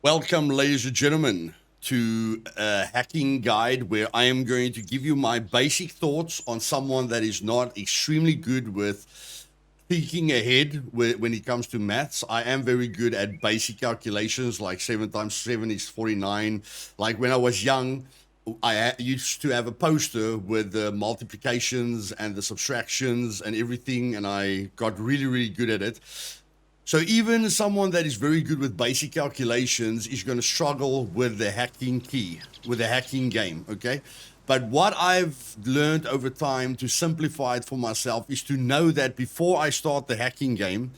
Welcome, ladies and gentlemen, to a hacking guide where I am going to give you my basic thoughts on someone that is not extremely good with thinking ahead when it comes to maths. I am very good at basic calculations, like 7 times 7 is 49. Like when I was young, I used to have a poster with the multiplications and the subtractions and everything, and I got really, really good at it. So even someone that is very good with basic calculations is going to struggle with the hacking key, with the hacking game, okay? But what I've learned over time to simplify it for myself is to know that before I start the hacking game,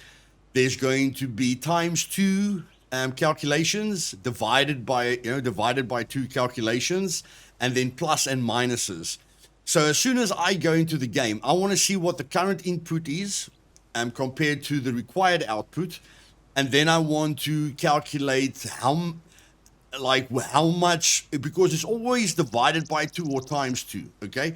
there's going to be times two calculations divided by two calculations, and then plus and minuses. So as soon as I go into the game, I want to see what the current input is compared to the required output, and then I want to calculate how much, because it's always divided by 2 or times 2, okay?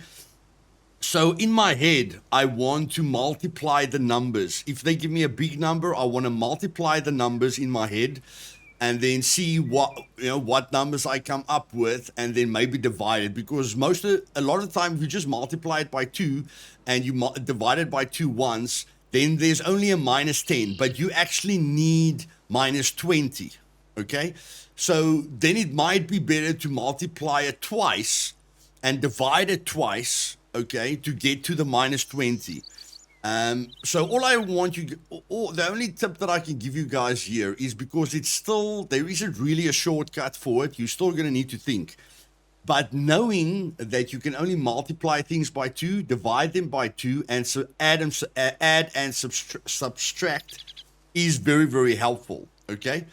So in my head, I want to multiply the numbers. If they give me a big number, I want to multiply the numbers in my head and then see what numbers I come up with, and then maybe divide it, because a lot of the time if you just multiply it by 2 and you divide it by 2 once, then there's only a minus 10, but you actually need minus 20, okay? So then it might be better to multiply it twice and divide it twice, okay, to get to the minus 20. So the only tip that I can give you guys here is, because there isn't really a shortcut for it, you're still going to need to think. But knowing that you can only multiply things by 2, divide them by 2, and so add and subtract is very, very helpful, okay?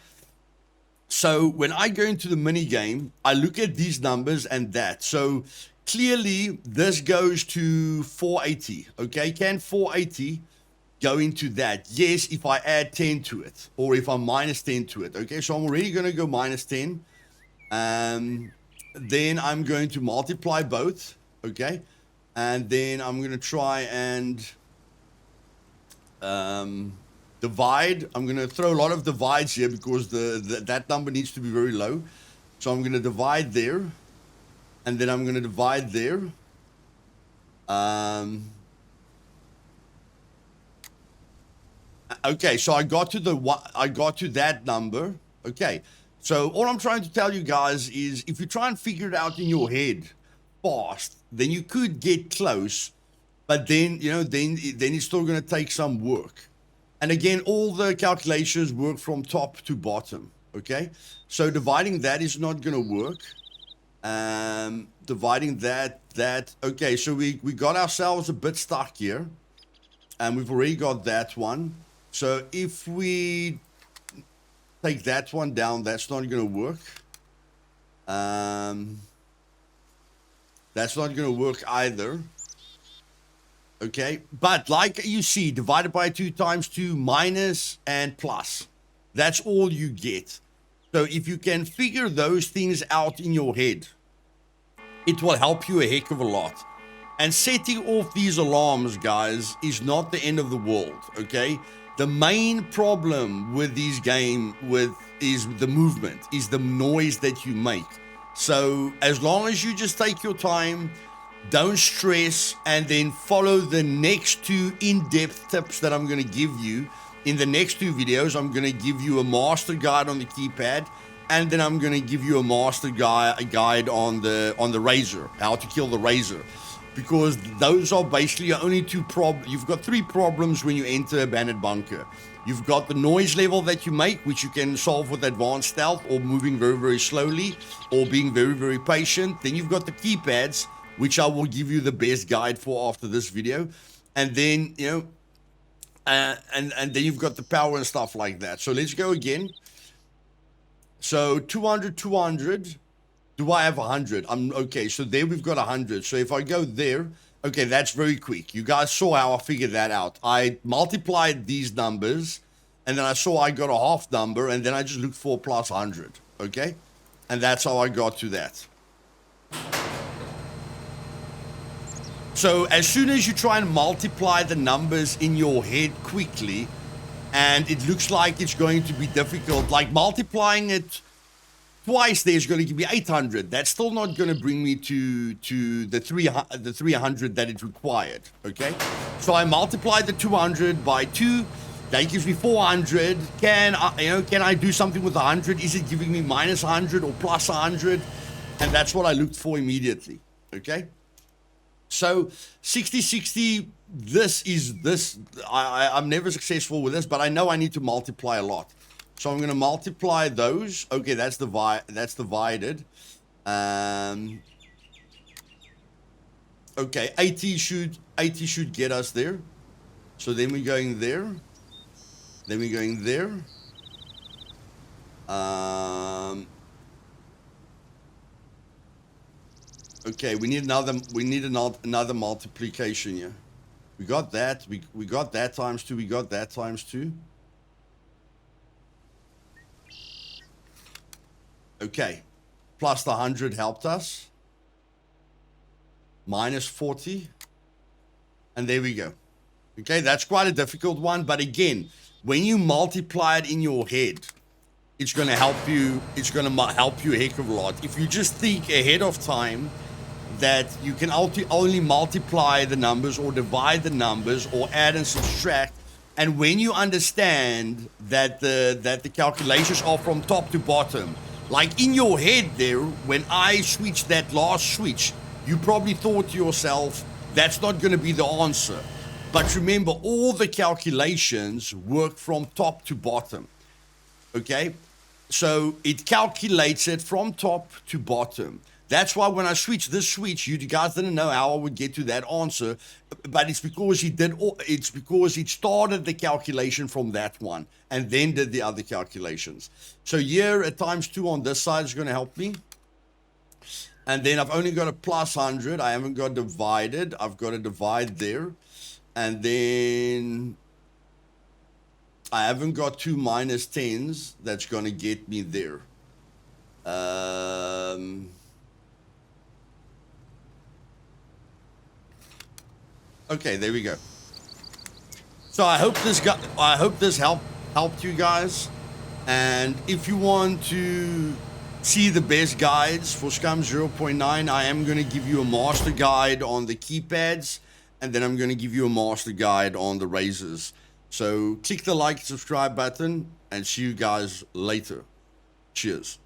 So when I go into the mini game, I look at these numbers and that. So clearly this goes to 480, okay? Can 480 go into that? Yes, if I add 10 to it, or if I minus 10 to it, okay? So I'm already going to go minus 10. Then I'm going to multiply both, okay? And then I'm going to try and divide. I'm going to throw a lot of divides here because that number needs to be very low. So I'm going to divide there, and then I'm going to divide there. Okay, so I got to that number, okay. So all I'm trying to tell you guys is, if you try and figure it out in your head fast, then you could get close, but then it's still going to take some work. And again, all the calculations work from top to bottom, okay? So dividing that is not going to work. Dividing that, okay, so we got ourselves a bit stuck here, and we've already got that one. So if we take that one down, that's not going to work. That's not going to work either. Okay, but like you see, divided by 2 times 2, minus and plus. That's all you get. So if you can figure those things out in your head, it will help you a heck of a lot. And setting off these alarms, guys, is not the end of the world, okay? The main problem with this game is the movement, is the noise that you make. So as long as you just take your time, don't stress, and then follow the next 2 in-depth tips that I'm going to give you. In the next 2 videos, I'm going to give you a master guide on the keypad, and then I'm going to give you a master guide on the razor, how to kill the razor. Because those are basically your only 2 problems. You've got 3 problems when you enter a bandit bunker. You've got the noise level that you make, which you can solve with advanced stealth, or moving very, very slowly, or being very, very patient. Then you've got the keypads, which I will give you the best guide for after this video. And then, and then you've got the power and stuff like that. So let's go again. So 200, 200. Do I have 100? Okay, so there we've got 100. So if I go there, okay, that's very quick. You guys saw how I figured that out. I multiplied these numbers, and then I saw I got a half number, and then I just looked for plus 100, okay? And that's how I got to that. So as soon as you try and multiply the numbers in your head quickly, and it looks like it's going to be difficult, like multiplying it twice there is going to give me 800. That's still not going to bring me to the 300 that it required. Okay, so I multiplied the 200 by 2. That gives me 400. Can I do something with 100? Is it giving me minus 100 or plus 100? And that's what I looked for immediately. Okay, so 60-60. I'm never successful with this, but I know I need to multiply a lot. So I'm going to multiply those. Okay, that's divided. Okay, 80 should get us there. So then we're going there. Then we're going there. Okay, we need another multiplication here. We got that. We got that times 2. We got that times 2. Okay, plus the 100 helped us. Minus 40. And there we go. Okay, that's quite a difficult one. But again, when you multiply it in your head, it's going to help you. It's going to help you a heck of a lot. If you just think ahead of time that you can only multiply the numbers or divide the numbers or add and subtract, and when you understand that the calculations are from top to bottom, like in your head there, when I switched that last switch, you probably thought to yourself, that's not going to be the answer. But remember, all the calculations work from top to bottom. Okay? So it calculates it from top to bottom. That's why when I switched this switch, you guys didn't know how I would get to that answer, but it's because it started the calculation from that one and then did the other calculations. So here at times 2 on this side is going to help me. And then I've only got a plus 100. I haven't got divided. I've got to divide there. And then I haven't got 2 minus 10s. That's going to get me there. Okay, there we go. So I hope this helped you guys. And if you want to see the best guides for Scum 0.9, I am going to give you a master guide on the keypads, and then I'm going to give you a master guide on the razors. So click the like and subscribe button, and see you guys later. Cheers.